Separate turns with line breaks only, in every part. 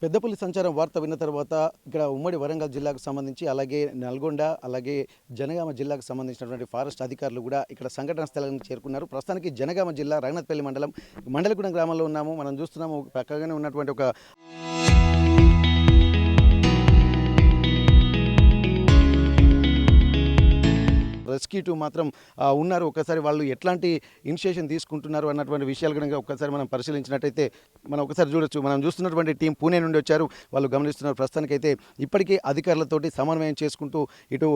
పెద్దపల్లి సంచారం వార్త విన్న తర్వాత ఇక్కడ ఉమ్మడి వరంగల్ జిల్లాకు సంబంధించి అలాగే నల్గొండ అలాగే జనగామ జిల్లాకు సంబంధించినటువంటి ఫారెస్ట్ అధికారులు కూడా ఇక్కడ సంఘటన స్థలానికి చేరుకున్నారు. ప్రస్తుతానికి జనగామ జిల్లా రఘునాథపల్లి మండలం మండలగూడెం గ్రామంలో ఉన్నాము. మనం చూస్తున్నాము పక్కగానే ఉన్నటువంటి ఒక రెస్క్యూ టీం మాత్రం ఉన్నారు. ఒకసారి వాళ్ళు ఎట్లాంటి ఇనిషియేషన్ తీసుకుంటున్నారు అన్నటువంటి విషయాలు కనుక ఒకసారి మనం పరిశీలించినట్టయితే మనం ఒకసారి చూడొచ్చు. మనం చూస్తున్నటువంటి టీం పూణే నుండి వచ్చారు. వాళ్ళు గమనిస్తున్నారు. ప్రస్తుతానికైతే ఇప్పటికీ అధికారులతోటి సమన్వయం చేసుకుంటూ ఇటు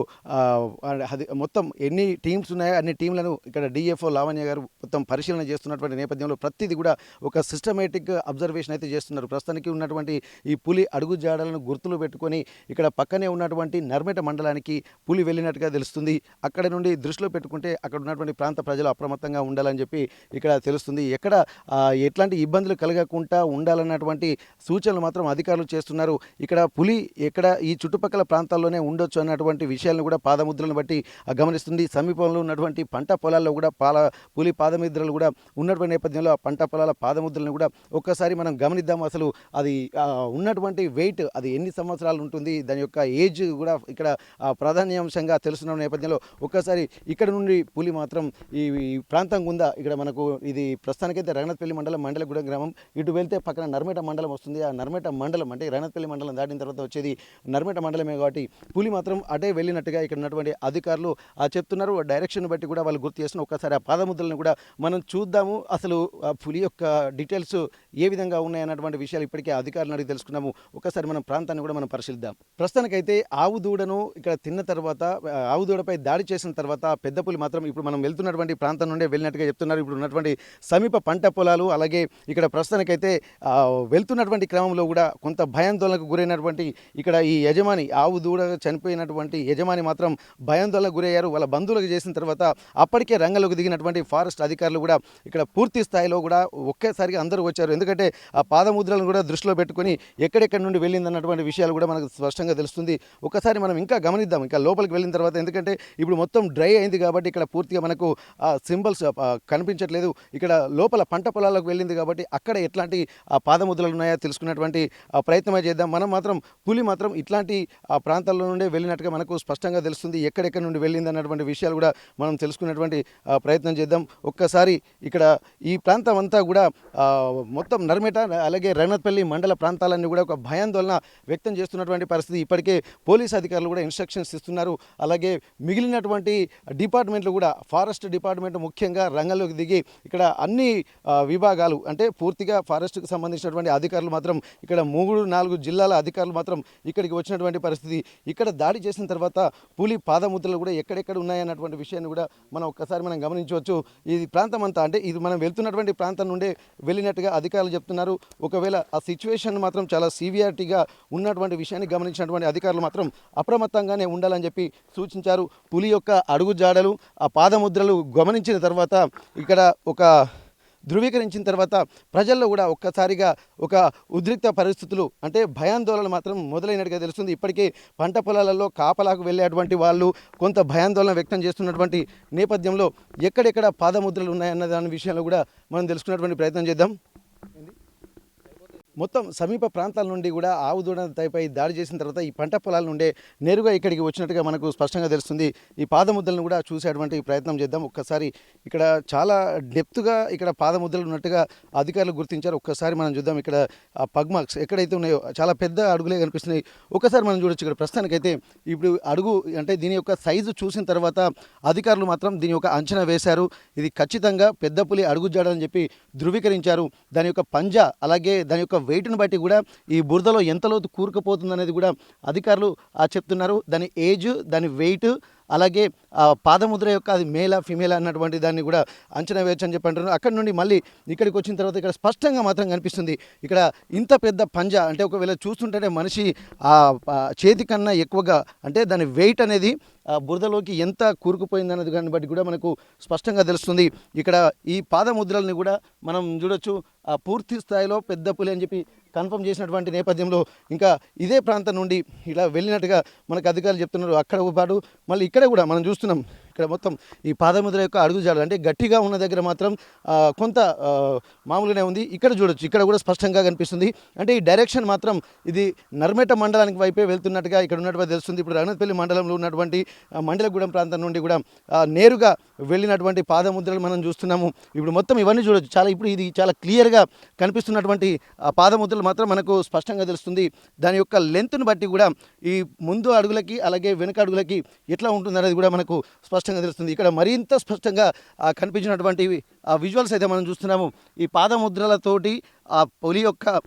మొత్తం ఎన్ని టీమ్స్ ఉన్నాయో అన్ని టీంలను ఇక్కడ డిఎఫ్ఓ లావణ్య గారు మొత్తం పరిశీలన చేస్తున్నటువంటి నేపథ్యంలో ప్రతిదీ కూడా ఒక సిస్టమేటిక్ అబ్జర్వేషన్ అయితే చేస్తున్నారు. ప్రస్తుతానికి ఉన్నటువంటి ఈ పులి అడుగు జాడలను గుర్తులు పెట్టుకొని ఇక్కడ పక్కనే ఉన్నటువంటి నర్మెట మండలానికి పులి వెళ్ళినట్టుగా తెలుస్తుంది. అక్కడ నుండి దృష్టిలో పెట్టుకుంటే అక్కడ ఉన్నటువంటి ప్రాంత ప్రజలు అప్రమత్తంగా ఉండాలని చెప్పి ఇక్కడ తెలుస్తుంది. ఎక్కడ ఎట్లాంటి ఇబ్బందులు కలగకుండా ఉండాలన్నటువంటి సూచనలు మాత్రం అధికారులు చేస్తున్నారు. ఇక్కడ పులి ఎక్కడ ఈ చుట్టుపక్కల ప్రాంతాల్లోనే ఉండొచ్చు అన్నటువంటి విషయాలను కూడా పాదముద్రలను బట్టి గమనిస్తుంది. సమీపంలో ఉన్నటువంటి పంట పొలాల్లో కూడా పులి పాదముద్రలు కూడా ఉన్నటువంటి నేపథ్యంలో ఆ పంట పొలాల పాదముద్రలను కూడా ఒక్కసారి మనం గమనిద్దాం. అసలు అది ఉన్నటువంటి వెయిట్ అది ఎన్ని సంవత్సరాలు ఉంటుంది, దాని యొక్క ఏజ్ కూడా ఇక్కడ ప్రాధాన్యాంశంగా తెలుస్తున్న నేపథ్యంలో ఒక్కసారి ఇక్కడ నుండి పులి మాత్రం ఈ ప్రాంతం గుందా ఇక్కడ మనకు ఇది ప్రస్తుతానికైతే రఘునాథపల్లి మండలం మండలగూడెం గ్రామం. ఇటు వెళ్తే పక్కన నర్మెట మండలం వస్తుంది. ఆ నర్మెట మండలం అంటే రఘునాథపల్లి మండలం దాటిన తర్వాత వచ్చేది నర్మెట మండలమే కాబట్టి పులి మాత్రం అటే వెళ్ళినట్టుగా ఇక్కడ ఉన్నటువంటి అధికారులు చెప్తున్నారు. డైరెక్షన్ బట్టి కూడా వాళ్ళు గుర్తు చేస్తున్నారు. ఒక్కసారి ఆ పాదముద్రలను కూడా మనం చూద్దాము. అసలు పులి యొక్క డీటెయిల్స్ ఏ విధంగా ఉన్నాయన్నటువంటి విషయాలు ఇప్పటికే అధికారులను అడిగి తెలుసుకున్నాము. ఒకసారి మనం ప్రాంతాన్ని కూడా మనం పరిశీలిద్దాం. ప్రస్తుతానికైతే ఆవు దూడను ఇక్కడ తిన్న తర్వాత ఆవు దూడపై దాడి చేసిన తర్వాత పెద్ద పులి మాత్రం ఇప్పుడు మనం వెళ్తున్నటువంటి ప్రాంతం నుండే వెళ్ళినట్టుగా చెప్తున్నారు. ఇప్పుడు ఉన్నటువంటి సమీప పంట పొలాలు అలాగే ఇక్కడ ప్రస్తుతానికైతే వెళ్తున్నటువంటి క్రమంలో కూడా కొంత భయాందోళనకు గురైనటువంటి ఇక్కడ ఈ యజమాని ఆవు దూడ చనిపోయినటువంటి యజమాని మాత్రం భయాందోళనకు గురయ్యారు. వాళ్ళ బంధువులకు చేసిన తర్వాత అప్పటికే రంగంలోకి దిగినటువంటి ఫారెస్ట్ అధికారులు కూడా ఇక్కడ పూర్తి స్థాయిలో కూడా ఒకేసారిగా అందరూ వచ్చారు. ఎందుకంటే ఆ పాదముద్రలను కూడా దృష్టిలో పెట్టుకొని ఎక్కడెక్కడి నుండి వెళ్ళిందన్నటువంటి విషయాలు కూడా మనకు స్పష్టంగా తెలుస్తుంది. ఒకసారి మనం ఇంకా గమనిద్దాం ఇంకా లోపలికి వెళ్ళిన తర్వాత. ఎందుకంటే ఇప్పుడు మొత్తం డ్రై అయింది కాబట్టి ఇక్కడ పూర్తిగా మనకు సింబల్స్ కనిపించట్లేదు. ఇక్కడ లోపల పంట పొలాలకు వెళ్ళింది కాబట్టి అక్కడ ఎట్లాంటి పాదముద్రలు ఉన్నాయో తెలుసుకున్నటువంటి ప్రయత్నమే చేద్దాం. మనం మాత్రం పులి మాత్రం ఇట్లాంటి ప్రాంతాల్లో నుండే వెళ్ళినట్టుగా మనకు స్పష్టంగా తెలుస్తుంది. ఎక్కడెక్కడి నుండి వెళ్ళింది అన్నటువంటి విషయాలు కూడా మనం తెలుసుకున్నటువంటి ప్రయత్నం చేద్దాం. ఒక్కసారి ఇక్కడ ఈ ప్రాంతం అంతా కూడా మొత్తం నర్మెట అలాగే రఘునాథపల్లి మండల ప్రాంతాలన్నీ కూడా ఒక భయాందోళన వ్యక్తం చేస్తున్నటువంటి పరిస్థితి. ఇప్పటికే పోలీస్ అధికారులు కూడా ఇన్స్ట్రక్షన్స్ ఇస్తున్నారు. అలాగే మిగిలినటువంటి డిపార్ట్మెంట్లు కూడా ఫారెస్ట్ డిపార్ట్మెంట్ ముఖ్యంగా రంగంలోకి దిగి ఇక్కడ అన్ని విభాగాలు అంటే పూర్తిగా ఫారెస్ట్కి సంబంధించినటువంటి అధికారులు మాత్రం ఇక్కడ 3-4 జిల్లాల అధికారులు మాత్రం ఇక్కడికి వచ్చినటువంటి పరిస్థితి. ఇక్కడ దాడి చేసిన తర్వాత పులి పాదముద్రలు కూడా ఎక్కడెక్కడ ఉన్నాయన్నటువంటి విషయాన్ని కూడా మనం ఒక్కసారి మనం గమనించవచ్చు. ఈ ప్రాంతం అంతా అంటే ఇది మనం వెళ్తున్నటువంటి ప్రాంతం నుండే వెళ్ళినట్టుగా అధికారులు చెప్తున్నారు. ఒకవేళ ఆ సిచ్యువేషన్ మాత్రం చాలా సివియారిటీగా ఉన్నటువంటి విషయాన్ని గమనించినటువంటి అధికారులు మాత్రం అప్రమత్తంగానే ఉండాలని చెప్పి సూచించారు. పులి యొక్క అడుగు జాడలు ఆ పాదముద్రలు గమనించిన తర్వాత ఇక్కడ ఒక ధృవీకరించిన తర్వాత ప్రజల్లో కూడా ఒక్కసారిగా ఒక ఉద్రిక్త పరిస్థితులు అంటే భయాందోళన మాత్రం మొదలైనట్టుగా తెలుస్తుంది. ఇప్పటికే పంట పొలాలలో కాపలాకు వెళ్ళేటువంటి వాళ్ళు కొంత భయాందోళన వ్యక్తం చేస్తున్నటువంటి నేపథ్యంలో ఎక్కడెక్కడ పాదముద్రలు ఉన్నాయన్న దాని విషయంలో కూడా మనం తెలుసుకున్నటువంటి ప్రయత్నం చేద్దాం. మొత్తం సమీప ప్రాంతాల నుండి కూడా ఆవు దూడపై దాడి చేసిన తర్వాత ఈ పంట పొలాల నుండే నేరుగా ఇక్కడికి వచ్చినట్టుగా మనకు స్పష్టంగా తెలుస్తుంది. ఈ పాదముద్రలను కూడా చూసేటువంటి ప్రయత్నం చేద్దాం. ఒక్కసారి ఇక్కడ చాలా డెప్త్గా ఇక్కడ పాదముద్రలు ఉన్నట్టుగా అధికారులు గుర్తించారు. ఒక్కసారి మనం చూద్దాం. ఇక్కడ ఆ పగ్ మార్క్స్ ఎక్కడైతే ఉన్నాయో చాలా పెద్ద అడుగులే కనిపిస్తున్నాయి. ఒకసారి మనం చూడొచ్చు. ఇక్కడ ప్రస్తుతానికైతే ఇప్పుడు అడుగు అంటే దీని యొక్క సైజు చూసిన తర్వాత అధికారులు మాత్రం దీని యొక్క అంచనా వేశారు. ఇది ఖచ్చితంగా పెద్ద పులి అడుగు జాడని చెప్పి ధృవీకరించారు. దాని యొక్క పంజా అలాగే దాని యొక్క వెయిట్ను బట్టి కూడా ఈ బురదలో ఎంత లోతు కూరుకుపోతుంది అనేది కూడా అధికారులు చెప్తున్నారు. దాని ఏజ్ దాని వెయిట్ అలాగే పాదముద్ర యొక్క అది మేలా ఫిమేలా అన్నటువంటి దాన్ని కూడా అంచనా వేయచ్చు అని చెప్పి అంటున్నారు. అక్కడి నుండి మళ్ళీ ఇక్కడికి వచ్చిన తర్వాత ఇక్కడ స్పష్టంగా మాత్రం కనిపిస్తుంది. ఇక్కడ ఇంత పెద్ద పంజా అంటే ఒకవేళ చూస్తుంటే మనిషి చేతి కన్నా ఎక్కువగా అంటే దాని వెయిట్ అనేది బురదలోకి ఎంత కూరుకుపోయింది అన్నది దాన్ని బట్టి కూడా మనకు స్పష్టంగా తెలుస్తుంది. ఇక్కడ ఈ పాదముద్రల్ని కూడా మనం చూడొచ్చు. పూర్తి స్థాయిలో పెద్ద పులి అని చెప్పి కన్ఫర్మ్ చేసినటువంటి నేపథ్యంలో ఇంకా ఇదే ప్రాంతం నుండి ఇలా వెళ్ళినట్టుగా మనకు అధికారులు చెప్తున్నారు. అక్కడ పాటు మళ్ళీ ఇక్కడ కూడా మనం చూస్తున్నాం. ఇక్కడ మొత్తం ఈ పాదముద్ర యొక్క అడుగుజాడు అంటే గట్టిగా ఉన్న దగ్గర మాత్రం కొంత మామూలుగానే ఉంది. ఇక్కడ చూడొచ్చు, ఇక్కడ కూడా స్పష్టంగా కనిపిస్తుంది. అంటే ఈ డైరెక్షన్ మాత్రం ఇది నర్మేట మండలానికి వైపే వెళ్తున్నట్టుగా ఇక్కడ ఉన్నట్టుగా తెలుస్తుంది. ఇప్పుడు రఘునాథపల్లి మండలంలో ఉన్నటువంటి మండలగూడెం ప్రాంతం నుండి కూడా నేరుగా వెళ్ళినటువంటి పాదముద్రలు మనం చూస్తున్నాము. ఇప్పుడు మొత్తం ఇవన్నీ చూడొచ్చు. ఇప్పుడు ఇది చాలా క్లియర్గా కనిపిస్తున్నటువంటి పాదముద్రలు మాత్రం మనకు స్పష్టంగా తెలుస్తుంది. దాని యొక్క లెంత్ను బట్టి కూడా ఈ ముందు అడుగులకి అలాగే వెనుక అడుగులకి ఎట్లా ఉంటుందనేది కూడా మనకు స్పష్టంగా తెలుస్తుంది. ఇక్కడ మరింత స్పష్టంగా కనిపించినటువంటి విజువల్స్ అయితే మనం చూస్తున్నాము. ఈ పాదముద్రలతోటి ఆ పులి యొక్క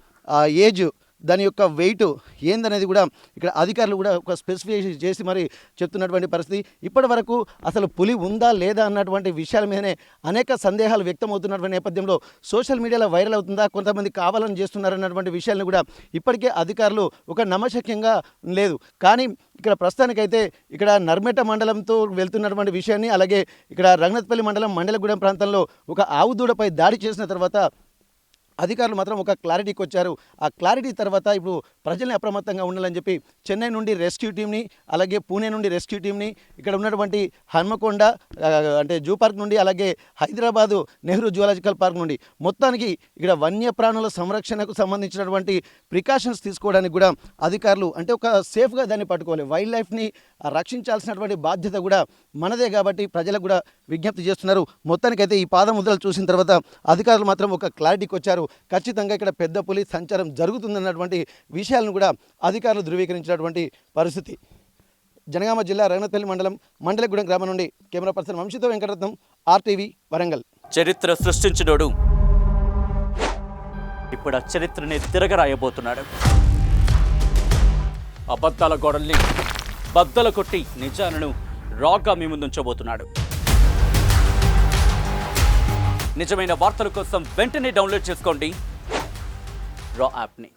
ఏజ్, దాని యొక్క వెయిట్ ఏందనేది కూడా ఇక్కడ అధికారులు కూడా ఒక స్పెసిఫికేషన్ చేసి మరి చెప్తున్నటువంటి పరిస్థితి. ఇప్పటి వరకు అసలు పులి ఉందా లేదా అన్నటువంటి విషయాల మీదనే అనేక సందేహాలు వ్యక్తమవుతున్నటువంటి నేపథ్యంలో సోషల్ మీడియాలో వైరల్ అవుతుందా, కొంతమంది కావాలని చేస్తున్నారన్నటువంటి విషయాలను కూడా ఇప్పటికే అధికారులు ఒక నమ్మశక్యంగా లేదు. కానీ ఇక్కడ ప్రస్తుతానికైతే ఇక్కడ నర్మేట మండలంతో వెళ్తున్నటువంటి విషయాన్ని, అలాగే ఇక్కడ రఘునాథపల్లి మండలం మండలగూడెం ప్రాంతంలో ఒక ఆవు దూడపై దాడి చేసిన తర్వాత అధికారులు మాత్రం ఒక క్లారిటీకి వచ్చారు. ఆ క్లారిటీ తర్వాత ఇప్పుడు ప్రజల్ని అప్రమత్తంగా ఉండాలని చెప్పి చెన్నై నుండి రెస్క్యూ టీమ్ని, అలాగే పూణే నుండి రెస్క్యూ టీమ్ని, ఇక్కడ ఉన్నటువంటి హన్మకొండ అంటే జూ పార్క్ నుండి, అలాగే హైదరాబాదు నెహ్రూ జువాలజికల్ పార్క్ నుండి మొత్తానికి ఇక్కడ వన్యప్రాణుల సంరక్షణకు సంబంధించినటువంటి ప్రికాషన్స్ తీసుకోవడానికి కూడా అధికారులు అంటే ఒక సేఫ్గా దాన్ని పట్టుకోవాలి. వైల్డ్ లైఫ్ని రక్షించాల్సినటువంటి బాధ్యత కూడా మనదే కాబట్టి ప్రజలకు కూడా విజ్ఞప్తి చేస్తున్నారు. మొత్తానికైతే ఈ పాదముద్రలు చూసిన తర్వాత అధికారులు మాత్రం ఒక క్లారిటీకి వచ్చారు. ఖచ్చితంగా ఇక్కడ పెద్ద పులి సంచారం జరుగుతుందన్నటువంటి విషయాలను కూడా అధికారులు ధృవీకరించినటువంటి పరిస్థితి. జనగామ జిల్లా రఘునాథపల్లి మండలం మండలగూడెం గ్రామం నుండి కెమెరా పర్సన్ వంశీతో వెంకటరత్నం, RTV వరంగల్.
చరిత్ర సృష్టించినోడు ఇప్పుడు ఆ చరిత్రని తిరగరాయబోతున్నాడు. అబద్ధాల గోడల్ని బద్దల కొట్టి నిజాలను రాగా మీ ముందుంచబోతున్నాడు. నిజమైన వార్తల కోసం వెంటనే డౌన్లోడ్ చేసుకోండి రా యాప్ని.